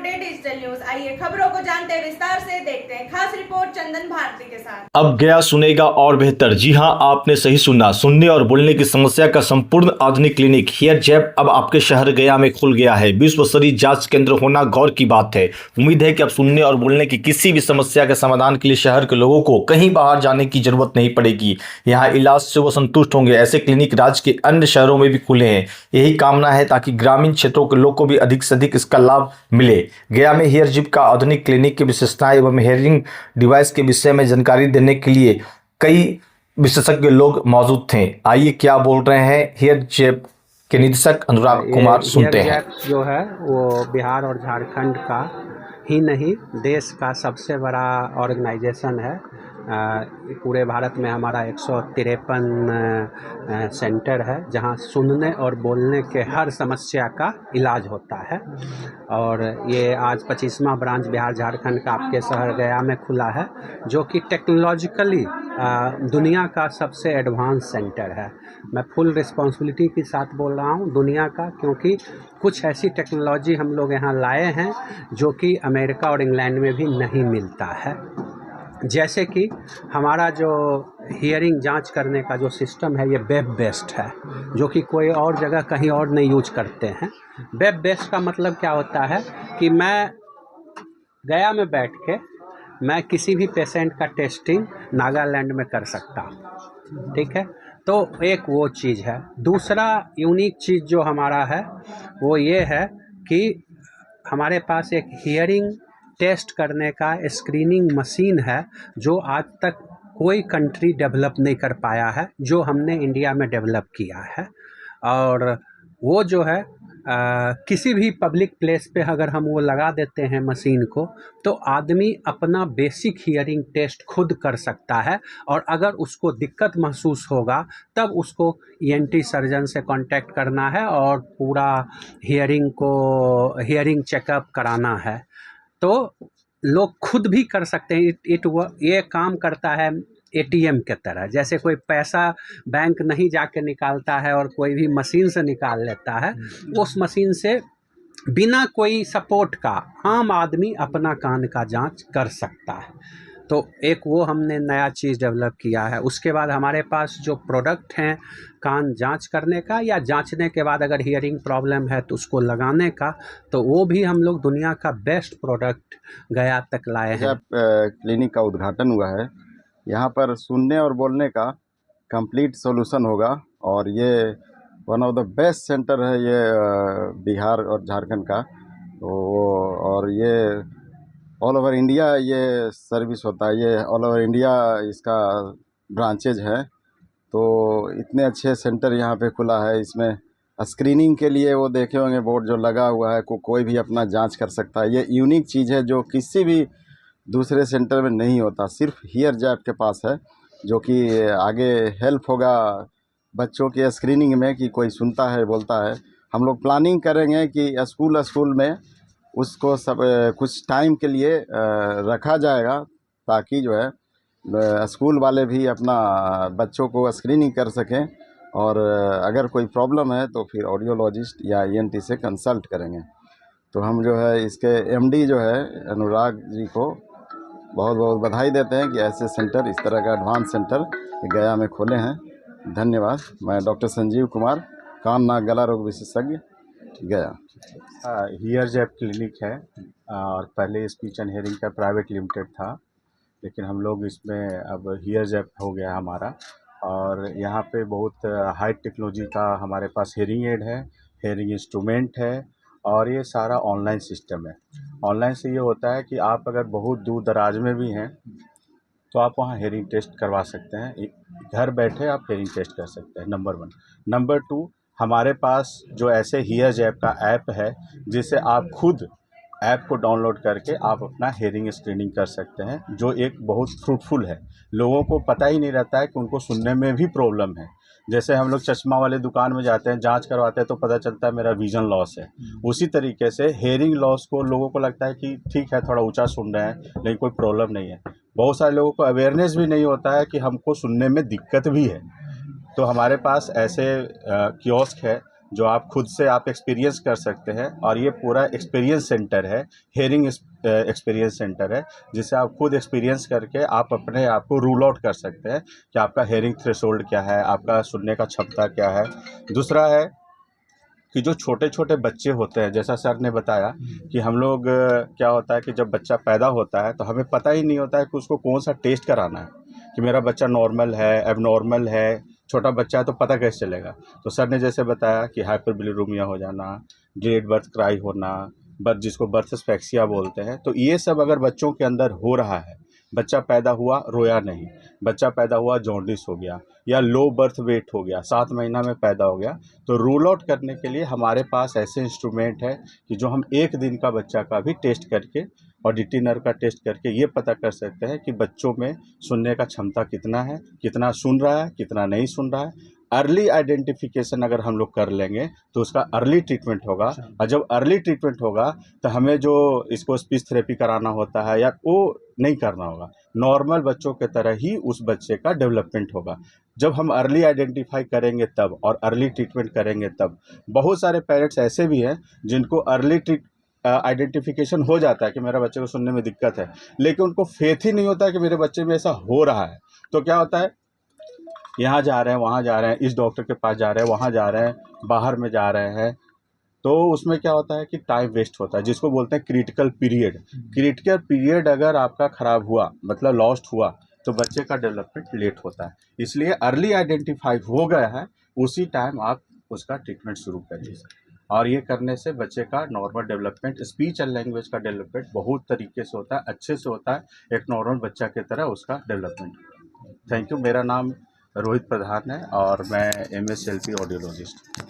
Today digital news. आइए खबरों को जानते हैं विस्तार से, देखते हैं खास रिपोर्ट चंदन भारती के साथ। अब गया सुनेगा और बेहतर। जी हां, आपने सही सुना। सुनने और बोलने की समस्या का संपूर्ण आधुनिक क्लिनिक हियर जैप अब आपके शहर गया में खुल गया है। विश्व स्तरीय जांच केंद्र होना गौर की बात है। उम्मीद है कि अब सुनने और बोलने की किसी भी समस्या के समाधान के लिए शहर के लोगों को कहीं बाहर जाने की जरूरत नहीं पड़ेगी। यहाँ इलाज से वो संतुष्ट होंगे। ऐसे क्लिनिक राज्य के अन्य शहरों में भी खुले हैं। यही कामना है ताकि ग्रामीण क्षेत्रों के लोग को भी अधिक से अधिक इसका लाभ मिले। गया में हियर जिप का आधुनिक क्लिनिक की विशेषताएं एवं हेयरिंग डिवाइस के विषय में जानकारी देने के लिए कई विशेषज्ञ लोग मौजूद थे। आइए क्या बोल रहे हैं हियर जिप के निदेशक अनुराग कुमार, सुनते हैं। हियर जो है वो बिहार और झारखंड का ही नहीं, देश का सबसे बड़ा ऑर्गेनाइजेशन है। पूरे भारत में हमारा 153 सेंटर है जहां सुनने और बोलने के हर समस्या का इलाज होता है। और ये आज 25वां ब्रांच बिहार झारखंड का आपके शहर गया में खुला है, जो कि टेक्नोलॉजिकली दुनिया का सबसे एडवांस सेंटर है। मैं फुल रिस्पॉन्सिबिलिटी के साथ बोल रहा हूँ दुनिया का, क्योंकि कुछ ऐसी टेक्नोलॉजी हम लोग यहाँ लाए हैं जो कि अमेरिका और इंग्लैंड में भी नहीं मिलता है। जैसे कि हमारा जो हियरिंग जांच करने का जो सिस्टम है ये वेब बेस्ड है, जो कि कोई और जगह कहीं और नहीं यूज करते हैं। वेब बेस्ड का मतलब क्या होता है कि मैं गया में बैठ के मैं किसी भी पेशेंट का टेस्टिंग नागालैंड में कर सकता हूँ, ठीक है। तो एक वो चीज़ है। दूसरा यूनिक चीज़ जो हमारा है वो ये है कि हमारे पास एक हियरिंग टेस्ट करने का स्क्रीनिंग मशीन है, जो आज तक कोई कंट्री डेवलप नहीं कर पाया है, जो हमने इंडिया में डेवलप किया है। और वो जो है किसी भी पब्लिक प्लेस पे अगर हम वो लगा देते हैं मशीन को, तो आदमी अपना बेसिक हियरिंग टेस्ट खुद कर सकता है। और अगर उसको दिक्कत महसूस होगा तब उसको ईएनटी सर्जन से कांटेक्ट करना है और पूरा हियरिंग चेकअप कराना है। तो लोग खुद भी कर सकते हैं। ये काम करता है एटीएम के तरह। जैसे कोई पैसा बैंक नहीं जाके निकालता है और कोई भी मशीन से निकाल लेता है, उस मशीन से बिना कोई सपोर्ट का आम आदमी अपना कान का जांच कर सकता है। तो एक वो हमने नया चीज़ डेवलप किया है। उसके बाद हमारे पास जो प्रोडक्ट हैं कान जांच करने का या जांचने के बाद अगर हियरिंग प्रॉब्लम है तो उसको लगाने का, तो वो भी हम लोग दुनिया का बेस्ट प्रोडक्ट गया तक लाए हैं। क्लिनिक का उद्घाटन हुआ है। यहाँ पर सुनने और बोलने का कंप्लीट सॉल्यूशन होगा और ये one of the best centre है ये बिहार और झारखंड का। और ये ऑल ओवर इंडिया ये सर्विस होता है। ये ऑल ओवर इंडिया इसका ब्रांचेज है। तो इतने अच्छे सेंटर यहाँ पे खुला है। इसमें स्क्रीनिंग के लिए वो देखे होंगे बोर्ड जो लगा हुआ है, कोई भी अपना जांच कर सकता है। ये यूनिक चीज़ है जो किसी भी दूसरे सेंटर में नहीं होता, सिर्फ हियर जैप के पास है, जो कि आगे हेल्प होगा बच्चों के स्क्रीनिंग में कि कोई सुनता है बोलता है। हम लोग प्लानिंग करेंगे कि स्कूल में उसको सब कुछ टाइम के लिए रखा जाएगा, ताकि जो है स्कूल वाले भी अपना बच्चों को स्क्रीनिंग कर सकें। और अगर कोई प्रॉब्लम है तो फिर ऑडियोलॉजिस्ट या ईएनटी से कंसल्ट करेंगे। तो हम जो है इसके एमडी जो है अनुराग जी को बहुत बहुत बधाई देते हैं कि ऐसे सेंटर, इस तरह का एडवांस सेंटर गया में खोले हैं। धन्यवाद। मैं डॉक्टर संजीव कुमार, कान नाक गला रोग विशेषज्ञ, गया। हियर जैप क्लिनिक है और पहले स्पीच एंड हियरिंग का प्राइवेट लिमिटेड था, लेकिन हम लोग इसमें अब हियर जैप हो गया हमारा। और यहाँ पे बहुत हाई टेक्नोलॉजी का हमारे पास हियरिंग एड है, हियरिंग इंस्ट्रूमेंट है और ये सारा ऑनलाइन सिस्टम है। ऑनलाइन से ये होता है कि आप अगर बहुत दूर दराज में भी हैं तो आप वहाँ हियरिंग टेस्ट करवा सकते हैं। घर बैठे आप हियरिंग टेस्ट कर सकते हैं, नंबर 1। नंबर 2, हमारे पास जो ऐसे हियर जैप का ऐप है, जिसे आप खुद ऐप को डाउनलोड करके आप अपना हियरिंग स्क्रीनिंग कर सकते हैं, जो एक बहुत फ्रूटफुल है। लोगों को पता ही नहीं रहता है कि उनको सुनने में भी प्रॉब्लम है। जैसे हम लोग चश्मा वाले दुकान में जाते हैं, जांच करवाते हैं तो पता चलता है मेरा विजन लॉस है। उसी तरीके से हेयरिंग लॉस को लोगों को लगता है कि ठीक है थोड़ा ऊंचा सुन रहे हैं लेकिन कोई प्रॉब्लम नहीं है। बहुत सारे लोगों को अवेयरनेस भी नहीं होता है कि हमको सुनने में दिक्कत भी है। तो हमारे पास ऐसे कियोस्क है जो आप खुद से आप एक्सपीरियंस कर सकते हैं। और ये पूरा एक्सपीरियंस सेंटर है, हेयरिंग एक्सपीरियंस सेंटर है, जिसे आप खुद एक्सपीरियंस करके आप अपने आप को रूल आउट कर सकते हैं कि आपका हेयरिंग थ्रेशोल्ड क्या है, आपका सुनने का क्षमता क्या है। दूसरा है कि जो छोटे छोटे बच्चे होते हैं, जैसा सर ने बताया कि हम लोग क्या होता है कि जब बच्चा पैदा होता है तो हमें पता ही नहीं होता है कि उसको कौन सा टेस्ट कराना है, कि मेरा बच्चा नॉर्मल है, एबनॉर्मल है। छोटा बच्चा है तो पता कैसे चलेगा। तो सर ने जैसे बताया कि हाइपरबिलिरूबिया हो जाना, डिलेड बर्थ क्राई होना, बर्थ जिसको बर्थ एस्फेक्सिया बोलते हैं, तो ये सब अगर बच्चों के अंदर हो रहा है, बच्चा पैदा हुआ रोया नहीं, बच्चा पैदा हुआ जॉन्डिस हो गया या लो बर्थ वेट हो गया, 7 महीना में पैदा हो गया, तो रूल आउट करने के लिए हमारे पास ऐसे इंस्ट्रूमेंट है कि जो हम 1 दिन का बच्चा का भी टेस्ट करके और डीटी नर्व का टेस्ट करके ये पता कर सकते हैं कि बच्चों में सुनने का क्षमता कितना है, कितना सुन रहा है, कितना नहीं सुन रहा है। अर्ली आइडेंटिफिकेशन अगर हम लोग कर लेंगे तो उसका अर्ली ट्रीटमेंट होगा। और जब अर्ली ट्रीटमेंट होगा तो हमें जो इसको स्पीच थेरेपी कराना होता है या वो नहीं करना होगा, नॉर्मल बच्चों के तरह ही उस बच्चे का डेवलपमेंट होगा। जब हम अर्ली आइडेंटिफाई करेंगे तब और अर्ली ट्रीटमेंट करेंगे तब। बहुत सारे पेरेंट्स ऐसे भी हैं जिनको अर्ली आइडेंटिफिकेशन हो जाता है कि मेरा बच्चे को सुनने में दिक्कत है, लेकिन उनको फेथ ही नहीं होता है कि मेरे बच्चे में ऐसा हो रहा है। तो क्या होता है, यहाँ जा रहे हैं, वहाँ जा रहे हैं, इस डॉक्टर के पास जा रहे हैं, वहाँ जा रहे हैं, बाहर में जा रहे हैं, तो उसमें क्या होता है कि टाइम वेस्ट होता है, जिसको बोलते हैं क्रिटिकल पीरियड। क्रिटिकल पीरियड अगर आपका ख़राब हुआ, मतलब लॉस्ट हुआ, तो बच्चे का डेवलपमेंट लेट होता है। इसलिए अर्ली आइडेंटिफाई हो गया है, उसी टाइम आप उसका ट्रीटमेंट शुरू करिए। और ये करने से बच्चे का normal development, speech and language का डेवलपमेंट बहुत तरीके से होता है, अच्छे से होता है, एक नॉर्मल बच्चा की तरह उसका डेवलपमेंट। Thank you. मेरा नाम रोहित प्रधान है और मैं MSLP ऑडियोलॉजिस्ट।